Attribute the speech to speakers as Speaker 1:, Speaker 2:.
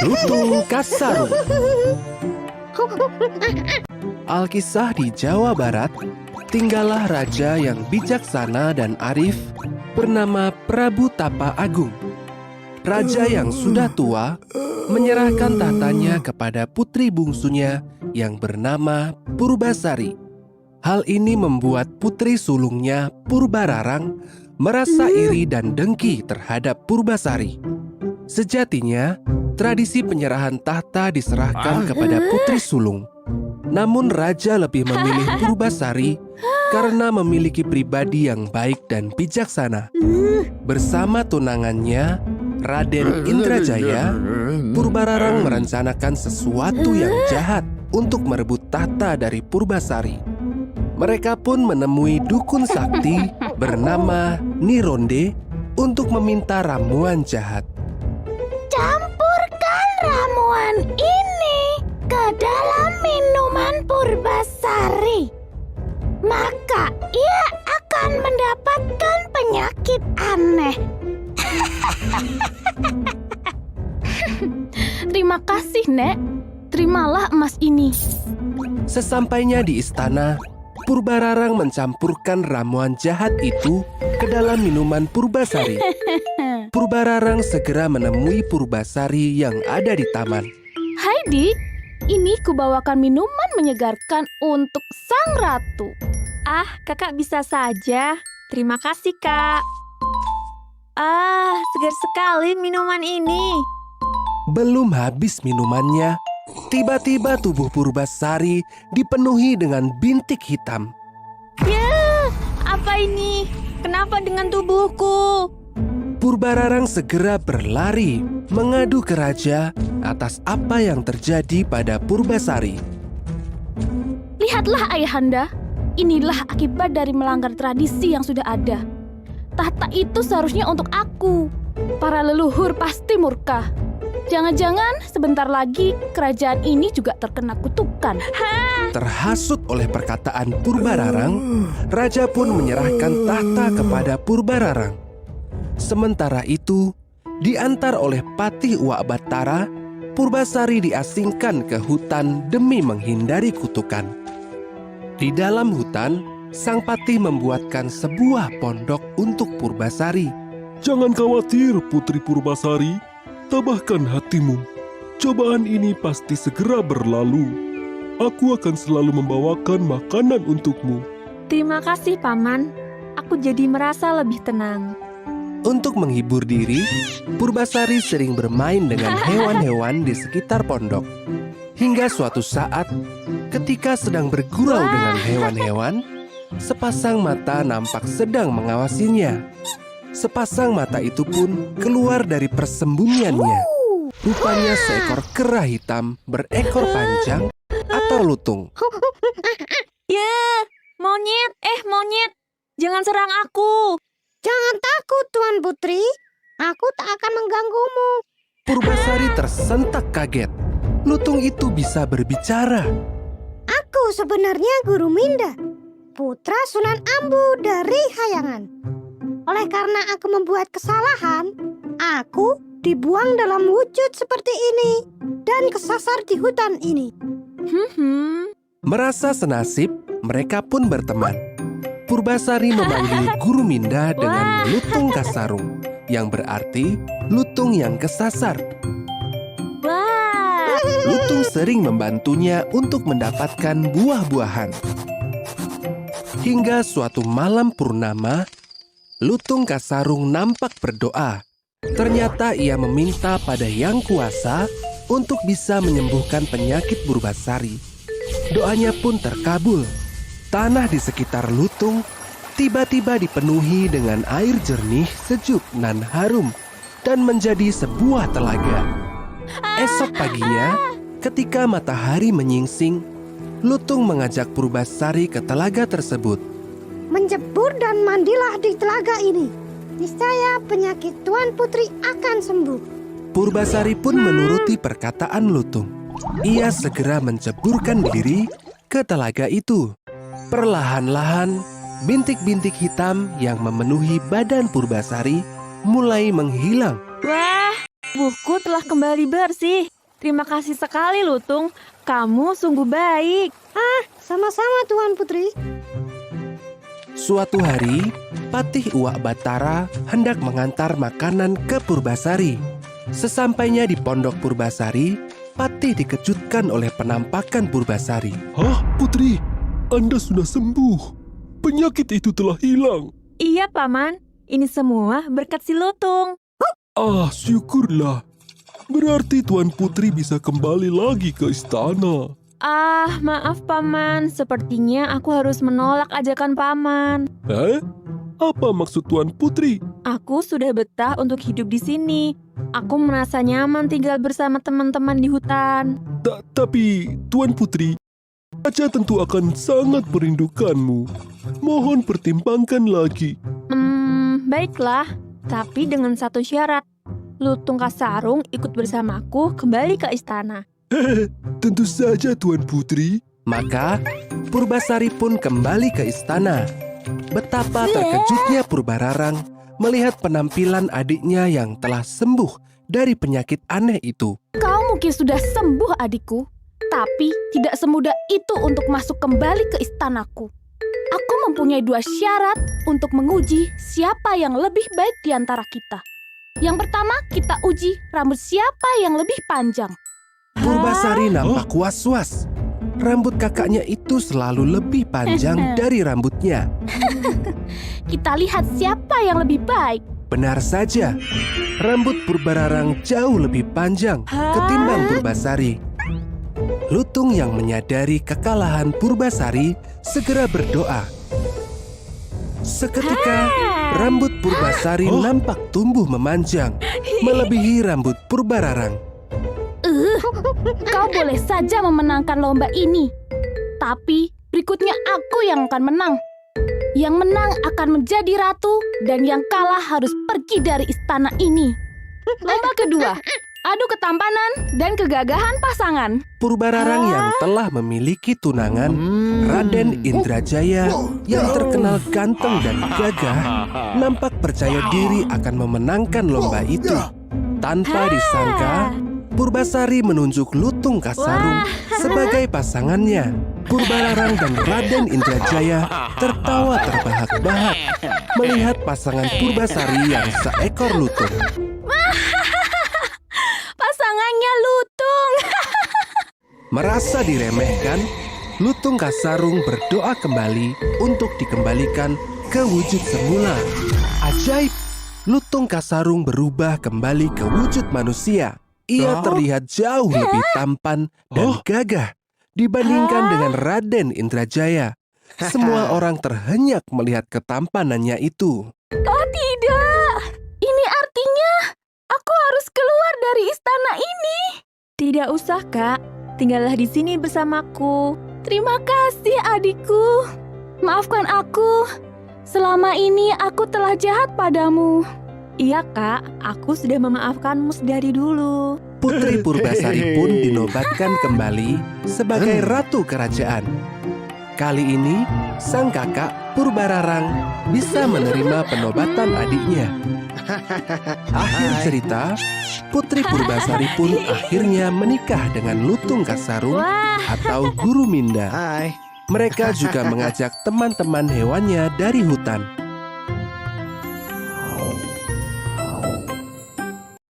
Speaker 1: Lutung Kasarung. Alkisah di Jawa Barat, tinggallah raja yang bijaksana dan arif bernama Prabu Tapa Agung. Raja yang sudah tua menyerahkan tahtanya kepada putri bungsunya yang bernama Purbasari. Hal ini membuat putri sulungnya Purbararang merasa iri dan dengki terhadap Purbasari. Sejatinya, tradisi penyerahan tahta diserahkan kepada putri sulung. Namun raja lebih memilih Purbasari karena memiliki pribadi yang baik dan bijaksana. Bersama tunangannya, Raden Indrajaya, Purbararang merencanakan sesuatu yang jahat untuk merebut tahta dari Purbasari. Mereka pun menemui dukun sakti bernama Nironde untuk meminta ramuan jahat.
Speaker 2: Campurkan ramuan ini ke dalam minuman Purbasari. Maka ia akan mendapatkan penyakit aneh.
Speaker 3: Terima kasih, Nek. Terimalah emas ini.
Speaker 1: Sesampainya di istana, Purbararang mencampurkan ramuan jahat itu ke dalam minuman Purbasari. Purbararang segera menemui Purbasari yang ada di taman.
Speaker 3: Hai, Dik. Ini kubawakan minuman menyegarkan untuk sang ratu.
Speaker 4: Ah, kakak bisa saja. Terima kasih, Kak. Ah, segar sekali minuman ini.
Speaker 1: Belum habis minumannya, tiba-tiba tubuh Purbasari dipenuhi dengan bintik hitam.
Speaker 4: Ya, apa ini? Kenapa dengan tubuhku?
Speaker 1: Purbararang segera berlari mengadu ke raja atas apa yang terjadi pada Purbasari.
Speaker 3: Lihatlah, Ayahanda. Inilah akibat dari melanggar tradisi yang sudah ada. Tahta itu seharusnya untuk aku. Para leluhur pasti murka. Jangan-jangan sebentar lagi kerajaan ini juga terkena kutukan.
Speaker 1: Terhasut oleh perkataan Purbararang, raja pun menyerahkan tahta kepada Purbararang. Sementara itu, diantar oleh Patih Uak Batara, Purbasari diasingkan ke hutan demi menghindari kutukan. Di dalam hutan, sang patih membuatkan sebuah pondok untuk Purbasari.
Speaker 5: Jangan khawatir, Putri Purbasari. Tabahkan hatimu. Cobaan ini pasti segera berlalu. Aku akan selalu membawakan makanan untukmu.
Speaker 4: Terima kasih, Paman. Aku jadi merasa lebih tenang.
Speaker 1: Untuk menghibur diri, Purbasari sering bermain dengan hewan-hewan di sekitar pondok. Hingga suatu saat, ketika sedang bergurau dengan hewan-hewan, sepasang mata nampak sedang mengawasinya. Sepasang mata itu pun keluar dari persembunyiannya. Rupanya seekor kera hitam berekor panjang atau lutung.
Speaker 4: Ya, monyet, monyet. Jangan serang aku.
Speaker 2: Jangan takut, Tuan Putri. Aku tak akan mengganggumu.
Speaker 1: Purbasari tersentak kaget. Lutung itu bisa berbicara.
Speaker 2: Aku sebenarnya Guru Minda, putra Sunan Ambu dari Hayangan. Oleh karena aku membuat kesalahan, aku dibuang dalam wujud seperti ini dan kesasar di hutan ini.
Speaker 1: Merasa senasib, mereka pun berteman. Purbasari memanggil Guru Minda dengan Lutung Kasarung, yang berarti lutung yang kesasar.
Speaker 4: Wah,
Speaker 1: Lutung sering membantunya untuk mendapatkan buah-buahan. Hingga suatu malam purnama, Lutung Kasarung nampak berdoa. Ternyata ia meminta pada Yang Kuasa untuk bisa menyembuhkan penyakit Purbasari. Doanya pun terkabul. Tanah di sekitar lutung tiba-tiba dipenuhi dengan air jernih, sejuk, nan harum, dan menjadi sebuah telaga. Esok paginya, ketika matahari menyingsing, lutung mengajak Purbasari ke telaga tersebut.
Speaker 2: Menjebur dan mandilah di telaga ini. Niscaya penyakit Tuan Putri akan sembuh.
Speaker 1: Purbasari pun menuruti perkataan lutung. Ia segera menceburkan diri ke telaga itu. Perlahan-lahan, bintik-bintik hitam yang memenuhi badan Purbasari mulai menghilang.
Speaker 4: wah, Tubuhku telah kembali bersih. Terima kasih sekali, Lutung. Kamu sungguh baik.
Speaker 2: Sama-sama Tuan Putri.
Speaker 1: Suatu hari, Patih Uwak Batara hendak mengantar makanan ke Purbasari. Sesampainya di pondok Purbasari, Patih dikejutkan oleh penampakan Purbasari.
Speaker 5: Hah, Putri? Anda sudah sembuh. Penyakit itu telah hilang.
Speaker 4: Iya, Paman. Ini semua berkat si Lutung.
Speaker 5: Ah, syukurlah. Berarti Tuan Putri bisa kembali lagi ke istana.
Speaker 4: Maaf, Paman. Sepertinya aku harus menolak ajakan Paman.
Speaker 5: Apa maksud Tuan Putri?
Speaker 4: Aku sudah betah untuk hidup di sini. Aku merasa nyaman tinggal bersama teman-teman di hutan.
Speaker 5: Tapi, Tuan Putri, Raja tentu akan sangat merindukanmu. Mohon pertimbangkan lagi.
Speaker 4: Baiklah. Tapi dengan satu syarat. Lutung Kasarung ikut bersamaku kembali ke istana.
Speaker 5: Tentu saja, Tuan Putri.
Speaker 1: Maka, Purbasari pun kembali ke istana. Betapa terkejutnya Purbararang melihat penampilan adiknya yang telah sembuh dari penyakit aneh itu.
Speaker 3: Kau mungkin sudah sembuh adikku, tapi tidak semudah itu untuk masuk kembali ke istanaku. Aku mempunyai 2 syarat untuk menguji siapa yang lebih baik di antara kita. Yang pertama, kita uji rambut siapa yang lebih panjang.
Speaker 1: Purbasari nampak was-was. Rambut kakaknya itu selalu lebih panjang dari rambutnya.
Speaker 3: Kita lihat siapa yang lebih baik.
Speaker 1: Benar saja, rambut Purbararang jauh lebih panjang ketimbang Purbasari. Lutung yang menyadari kekalahan Purbasari segera berdoa. Seketika, rambut Purbasari nampak tumbuh memanjang, melebihi rambut Purbararang.
Speaker 3: Kau boleh saja memenangkan lomba ini, tapi berikutnya aku yang akan menang. Yang menang akan menjadi ratu, dan yang kalah harus pergi dari istana ini. Lomba kedua, adu ketampanan dan kegagahan pasangan.
Speaker 1: Purbararang yang telah memiliki tunangan, Raden Indrajaya, yang terkenal ganteng dan gagah, nampak percaya diri akan memenangkan lomba itu. Tanpa disangka, Purbasari menunjuk Lutung Kasarung sebagai pasangannya. Purbararang dan Raden Indrajaya tertawa terbahak-bahak melihat pasangan Purbasari yang seekor lutung.
Speaker 3: Pasangannya Lutung.
Speaker 1: Merasa diremehkan, Lutung Kasarung berdoa kembali untuk dikembalikan ke wujud semula. Ajaib, Lutung Kasarung berubah kembali ke wujud manusia. Ia terlihat jauh lebih tampan dan gagah dibandingkan dengan Raden Indrajaya. Semua orang terhenyak melihat ketampanannya itu.
Speaker 3: Oh tidak, ini artinya aku harus keluar dari istana ini.
Speaker 4: Tidak usah, Kak. Tinggallah di sini bersamaku.
Speaker 3: Terima kasih adikku. Maafkan aku. Selama ini aku telah jahat padamu.
Speaker 4: Iya, Kak. Aku sudah memaafkanmu dari dulu.
Speaker 1: Putri Purbasari pun dinobatkan kembali sebagai ratu kerajaan. Kali ini, sang kakak Purbararang bisa menerima penobatan adiknya. Akhir cerita, Putri Purbasari pun akhirnya menikah dengan Lutung Kasarung atau Guru Minda. Mereka juga mengajak teman-teman hewannya dari hutan.